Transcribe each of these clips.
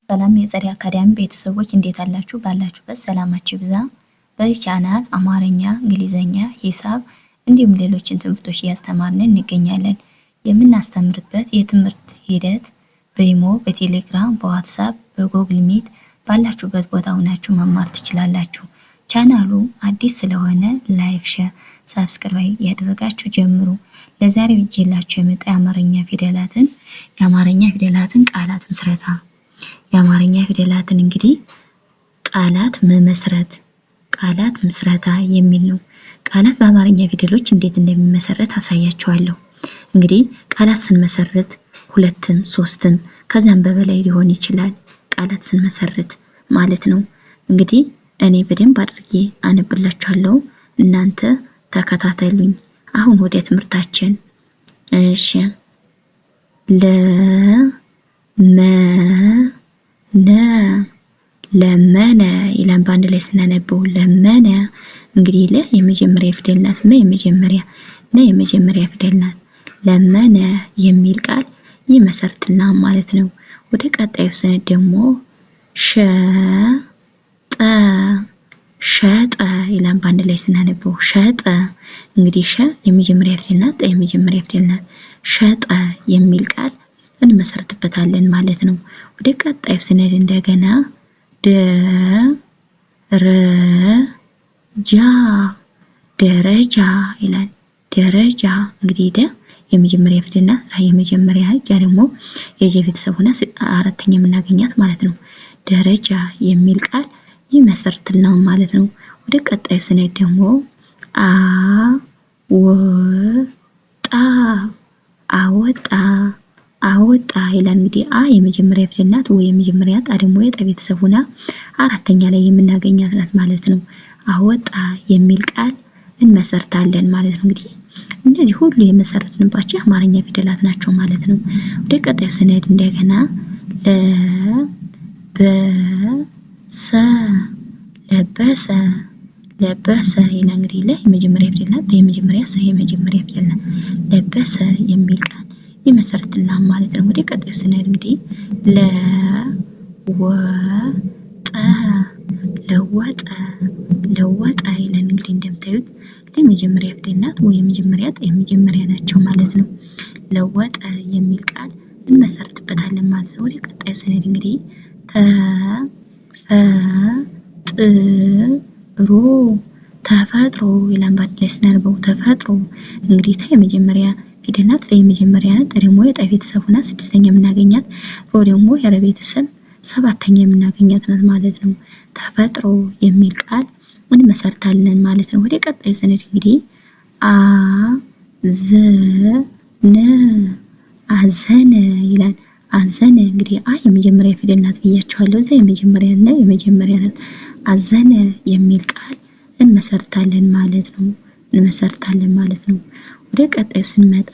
ሰላም የጸሪ አካዳሚ ቤተሰቦች እንዴት አላችሁ? ባላችሁበት ሰላማችሁ ይብዛ። በዚህ ቻናል አማርኛ፣ እንግሊዘኛ፣ ሂሳብ እንዲሁም ሌሎችን ትምህርቶች እያስተማርን እንገኛለን። የምናስተምርበት የትምህርት ሂደት በኢሞ፣ በቴሌግራም፣ በዋትስአፕ፣ በጎግል ሚት ባላችሁበት ቦታ ሆናችሁ መማር ትችላላችሁ። ቻናሉ አዲስ ስለሆነ ላይክ፣ ሼር፣ ሰብስክራይብ ያደረጋችሁ ጀምሩ። ለዛሬ ይዤላችሁ የመጣ የአማርኛ ፊደላትን ቃላት ምስረታ የአማርኛ ፊደላትን እንግዲህ ቃላት ምስረታ የሚል ነው። ቃላት በአማርኛ ፊደሎች እንዴት እንደሚመሰረት አሳያችኋለሁ። እንግዲህ ቃላት ስንመሰርት ሁለትም ሶስትም ከዛም በበላይ ሊሆን ይችላል። ቃላት ስንመሰርት ማለት ነው። እንግዲህ እኔ በደንብ አድርጌ አነብላችኋለሁ፣ እናንተ ተከታተሉኝ። አሁን ወደ ትምህርታችን እሺ። ለመነ ይላል። በአንድ ላይ ስናነበው ለመነ። እንግዲህ ለ የመጀመሪያ ፊደል ናት። መ የመጀመሪያ፣ ነ የመጀመሪያ ፊደል ናት። ለመነ የሚል ቃል ይመሰርትና ማለት ነው። ወደ ቀጣዩ ስንሄድ ደግሞ ሸጠ ይላል። በአንድ ላይ ስናነበው ሸጠ። እንግዲህ ሸ የመጀመሪያ ፊደል ናት፣ ጠ የመጀመሪያ ፊደል ናት። ሸጠ የሚል ቃል እንመሰርትበታለን ማለት ነው። ወደ ቀጣዩ ስንሄድ እንደገና ደረጃ ይላል። ደረጃ እንግዲህ ደ የመጀመሪያ ፊደል ናት፣ ራ የመጀመሪያ፣ ያ ደግሞ የጀ ቤተሰብ ሆና አራተኛ የምናገኛት ማለት ነው። ደረጃ የሚል ቃል ይመሰርትልናል ማለት ነው። ወደ ቀጣዩ ስንሄድ ደግሞ አወጣ ይላል። እንግዲህ አ የመጀመሪያ ፊደል ናት፣ ወ የመጀመሪያ፣ ጣ ደግሞ የጠ ቤተሰብ ሆና አራተኛ ላይ የምናገኛት ናት ማለት ነው። አወጣ የሚል ቃል እንመሰርታለን ማለት ነው። እንግዲህ እነዚህ ሁሉ የመሰረትንባቸው የአማርኛ ፊደላት ናቸው ማለት ነው። ወደ ቀጣዩ ስንሄድ እንደገና ለበሰ ይላል። እንግዲህ ለ የመጀመሪያ ፊደል ናት፣ የመጀመሪያ፣ ሰ የመጀመሪያ ፊደል ናት። ለበሰ የሚል ቃል ይመሰርትልናል ማለት ነው። ወደ ቀጣዩ ስንሄድ እንግዲህ ለወጠ ይላል። እንግዲህ እንደምታዩት ለመጀመሪያ ፊደል ናት፣ ወይ የመጀመሪያ፣ ጠ የመጀመሪያ ናቸው ማለት ነው። ለወጠ የሚል ቃል እንመሰርትበታለን ማለት ነው። ወደ ቀጣዩ ስንሄድ እንግዲህ ተፈጥሮ ይላል። በአንድ ላይ ስናነበው ተፈጥሮ። እንግዲህ ተ የመጀመሪያ ፊደል ናት፣ ፈ የመጀመሪያ ናት፣ ጠ ደግሞ የጠ ቤተሰብ ሆና ስድስተኛ የምናገኛት፣ ሮ ደግሞ የረ ቤተሰብ ሰባተኛ የምናገኛት ናት ማለት ነው። ተፈጥሮ የሚል ቃል እንመሰርታለን ማለት ነው። ወደ ቀጣዩ ስንሄድ እንግዲህ አዘነ ይላል። አዘነ እንግዲህ አ የመጀመሪያ ፊደል ናት ብያችኋለሁ። እዛ የመጀመሪያ ናት። አዘነ የሚል ቃል እንመሰርታለን ማለት ነው። ወደ ቀጣዩ ስንመጣ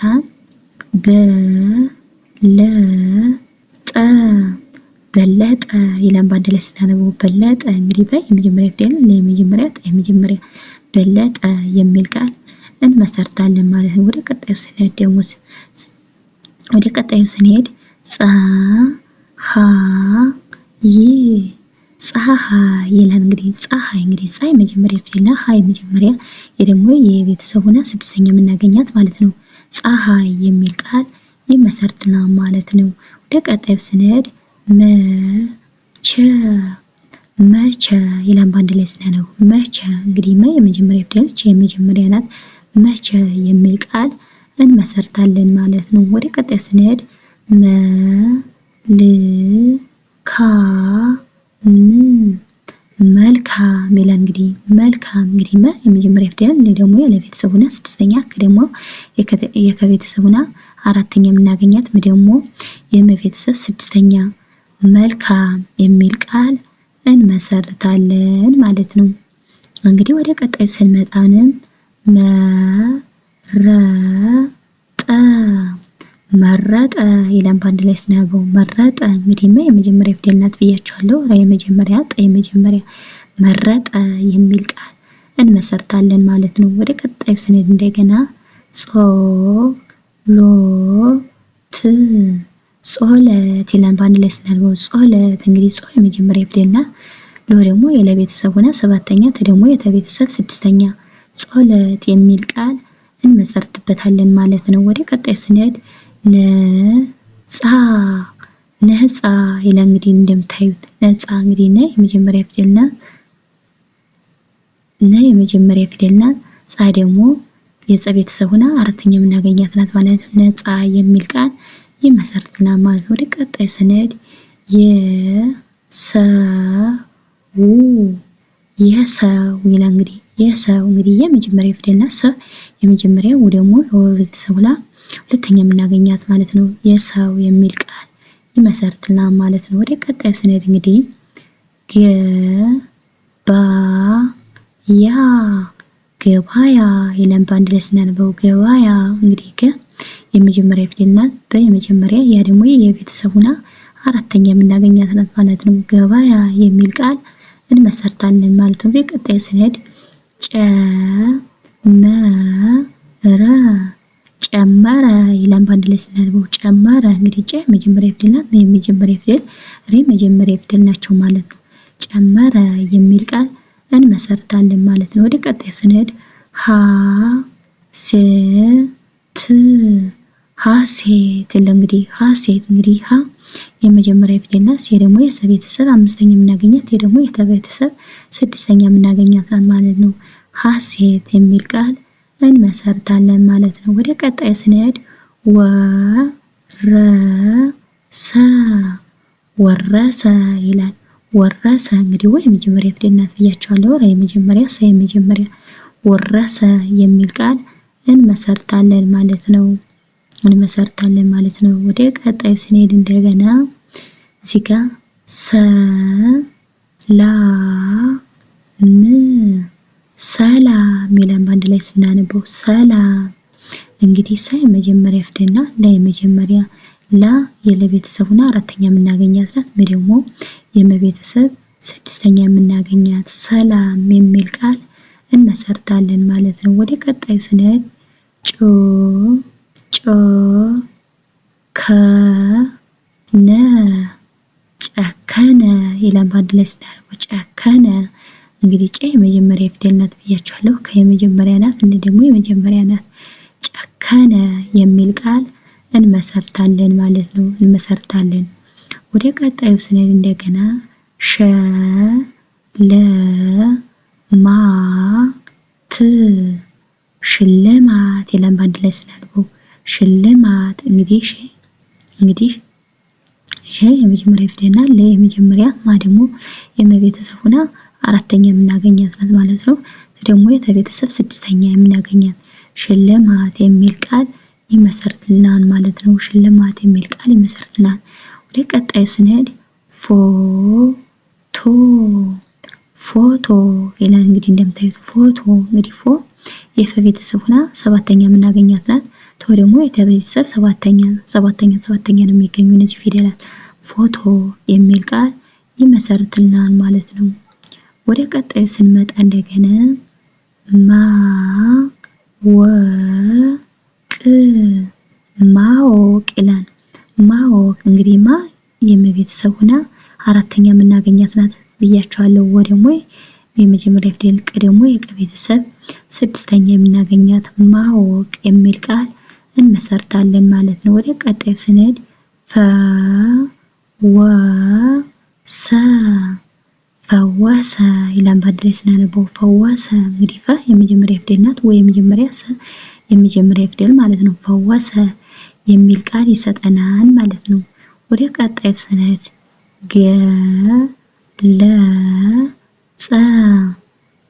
በለጠ ይላል። በአንድ ላይ ስናነበው በለጠ። እንግዲህ በ የመጀመሪያ ፊደል፣ ለ የመጀመሪያ፣ ጠ የመጀመሪያ፣ በለጠ የሚል ቃል እንመሰርታለን ማለት ነው። ወደ ቀጣዩ ስንሄድ ፀሐይ ይላል። እንግዲህ ፀሐይ የመጀመሪያ ፊደል ናት፣ ሀ የመጀመሪያ፣ የደግሞ የቤተሰብ ሆና ስድስተኛ የምናገኛት ማለት ነው። ፀሐይ የሚል ቃል ይመሰርትልናል ማለት ነው። ወደ ቀጣዩ ስንሄድ መቼ ይላል። በአንድ ላይ ስናነበው መቼ። እንግዲህ መ የመጀመሪያ ፊደል፣ ቸ የመጀመሪያ ናት። መቼ የሚል ቃል እንመሰርታለን ማለት ነው። ወደ ቀጣዩ ስንሄድ መልካም ይላል። እንግዲህ መልካም መ የመጀመሪያ ፊደል፣ ለ ደግሞ የለ ቤተሰብ ሆና ስድስተኛ፣ ከ ደግሞ የከ ቤተሰብ ሆና አራተኛ የምናገኛት፣ ም ደግሞ የመ ቤተሰብ ስድስተኛ። መልካም የሚል ቃል እንመሰርታለን ማለት ነው። እንግዲህ ወደ ቀጣይ ስንመጣንም መረጠ ይላል። በአንድ ላይ ስናነበው መረጠ። እንግዲህ መ የመጀመሪያ ፊደል ናት ብያችኋለሁ። ራ የመጀመሪያ፣ ጠ የመጀመሪያ፣ መረጠ የሚል ቃል እንመሰርታለን ማለት ነው። ወደ ቀጣዩ ስንሄድ እንደገና ጾለት ይላል በአንድ ላይ ስናነበው ጾለት እንግዲህ ጾ የመጀመሪያ ፊደል ናት። ሎ ደግሞ የለቤተሰብ ሆና ሰባተኛ ተ ደግሞ የተቤተሰብ ስድስተኛ ጾለት የሚል ቃል እንመሰርትበታለን ማለት ነው። ወደ ቀጣይ ስንሄድ ነፃ ነፃ ይላል እንግዲህ እንደምታዩት ነፃ እንግዲህ ነ የመጀመሪያ ፊደል ናት። ነ የመጀመሪያ ፊደል ናት። ጻ ደግሞ የጸ ቤተሰብ ሆና አራተኛ የምናገኛት ናት ማለት ነው። ነፃ የሚል ቃል ይመሰርትልናል ማለት ነው። ወደ ቀጣዩ ስንሄድ የሰው ይላል እንግዲህ የሰው እንግዲህ የመጀመሪያ ፊደል ናት። ሰ የመጀመሪያው ደግሞ ቤተሰብ ላ ሁለተኛ የምናገኛት ማለት ነው። የሰው የሚል ቃል ይመሰርትልናል ማለት ነው። ወደ ቀጣዩ ስንሄድ እንግዲህ ገባያ ይላል በአንድ ላይ ስናነበው ገባያ እንግዲህ የመጀመሪያ ፊደል ናት። በየመጀመሪያ ያ ደግሞ የቤተሰብ ሆና አራተኛ የምናገኛት ናት ማለት ነው። ገባያ የሚል ቃል እንመሰርታለን ማለት ነው። በቀጣዩ ስንሄድ ጨመረ ይላል በአንድ ላይ ስናነበው ጨመረ እንግዲህ ጨ የመጀመሪያ ፊደል ናት። የመጀመሪያ ፊደል ሬ የመጀመሪያ ፊደል ናቸው ማለት ነው። ጨመረ የሚል ቃል እንመሰርታለን ማለት ነው። ወደ ቀጣዩ ስንሄድ ሀሴት እንግዲህ ሀሴት እንግዲህ ሀ የመጀመሪያ ፊደል ናት። ሴ ደግሞ የሰ ቤተሰብ አምስተኛ የምናገኛት የ ደግሞ የተ ቤተሰብ ስድስተኛ የምናገኛት ማለት ነው። ሀሴት የሚል ቃል እንመሰርታለን ማለት ነው። ወደ ቀጣዩ ስንሄድ ወረሰ ይላል። ወረሰ እንግዲህ ወይ የመጀመሪያ ፊደል ናት ብያቸዋለሁ። ረ የመጀመሪያ ሰ የመጀመሪያ ወረሰ የሚል ቃል እንመሰርታለን ማለት ነው። ወደ ቀጣዩ ስንሄድ እንደገና እዚህ ጋር ሰላም ይላል በአንድ ላይ ስናነበው ሰላም እንግዲህ ሰ የመጀመሪያ ፊደል ናት። ላ የመጀመሪያ ላ የለቤተሰብ ሆና አራተኛ የምናገኛት ናት። ም ደግሞ የመቤተሰብ ስድስተኛ የምናገኛት ሰላም የሚል ቃል እንመሰርታለን ማለት ነው። ወደ ቀጣዩ ስንሄድ ጨከነ ይላል በአንድ ላይ ስናነበው ጨከነ እንግዲህ ጨ የመጀመሪያ ፊደል ናት ብያቸዋለሁ። ከየመጀመሪያ ናት እነ ደግሞ የመጀመሪያ ናት። ጨከነ የሚል ቃል እንመሰርታለን ማለት ነው። ወደ ቀጣዩ ስንሄድ እንደገና ሽልማት ይላል በአንድ ላይ ስናነበው ሽልማት እንግዲህ ሸ የመጀመሪያ ፊደል ናት። ለ የመጀመሪያ ማ ደግሞ የመቤተሰብ ሆና አራተኛ የምናገኛት ናት ማለት ነው። ደግሞ የተቤተሰብ ስድስተኛ የምናገኛት ሽልማት የሚል ቃል ይመሰርትልናል ማለት ነው። ሽልማት የሚል ቃል ይመሰርትልናል። ወደ ቀጣዩ ስንሄድ ፎቶ ይላል እንግዲህ እንደምታዩት ፎቶ እንግዲህ ፎ የፈ ቤተሰብ ሆና ሰባተኛ የምናገኛት ናት። ቶ ደግሞ የተቤተሰብ ሰባተኛ ነው የሚገኙ እነዚህ ፊደላት ፎቶ የሚል ቃል ይመሰርትልናል ማለት ነው። ወደ ቀጣዩ ስንመጣ እንደገና ማወቅ ይላል። ማወቅ እንግዲህ ማ የመቤተሰብ ሆና አራተኛ የምናገኛት ናት ብያቸዋለሁ። ወ ደግሞ የመጀመሪያ ፊደል ቀ ደግሞ የቀ ቤተሰብ ስድስተኛ የምናገኛት ማወቅ የሚል ቃል እንመሰርታለን ማለት ነው። ወደ ቀጣዩ ስንሄድ ፈወሰ ይላል በአንድ ላይ ስናነበው ፈወሰ እንግዲህ ፈ የመጀመሪያ ፊደል ናት። ወይ የመጀመሪያ ሰ የመጀመሪያ ፊደል ማለት ነው። ፈወሰ የሚል ቃል ይሰጠናል ማለት ነው። ወደ ቀጣዩ ስንሄድ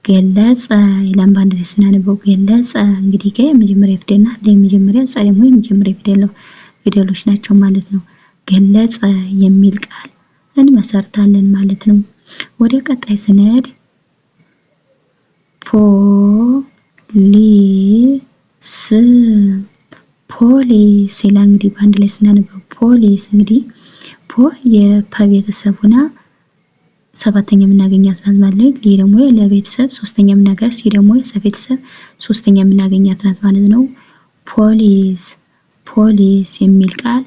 ገለጸ ይላል በአንድ ላይ ስናነበው ገለጸ እንግዲህ ገ የመጀመሪያ ፊደል ናት። ለ የመጀመሪያ ጸ ደግሞ የመጀመሪያ ፊደሎች ናቸው ማለት ነው። ገለጸ የሚል ቃል እንመሰርታለን ማለት ነው። ወደ ቀጣይ ስንሄድ ፖሊስ ይላል እንግዲህ በአንድ ላይ ስናነበው ፖሊስ እንግዲህ ፖ የፐ ቤተሰብ ሆና ሰባተኛ የምናገኛት ናት ማለት ነው። ሊ ደግሞ ለቤተሰብ ሶስተኛ የምናገኛት፣ ሲ ደግሞ የሰ ቤተሰብ ሶስተኛ የምናገኛት ናት ማለት ነው። ፖሊስ የሚል ቃል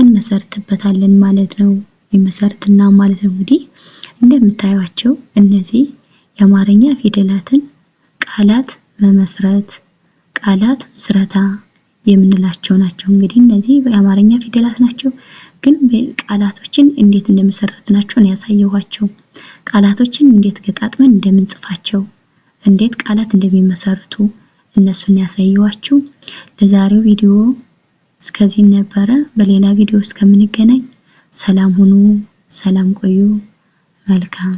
እንመሰርትበታለን ማለት ነው። ይመሰርትና ማለት ነው እንግዲህ እንደምታዩአቸው እነዚህ የአማርኛ ፊደላትን ቃላት መመስረት ቃላት ምስረታ የምንላቸው ናቸው። እንግዲህ እነዚህ የአማርኛ ፊደላት ናቸው። ግን ቃላቶችን እንዴት እንደመሰረትናቸው ነው ያሳየኋቸው። ቃላቶችን እንዴት ገጣጥመን እንደምንጽፋቸው እንዴት ቃላት እንደሚመሰርቱ እነሱን ያሳየኋችሁ። ለዛሬው ቪዲዮ እስከዚህ ነበረ። በሌላ ቪዲዮ እስከምንገናኝ ሰላም ሁኑ፣ ሰላም ቆዩ። መልካም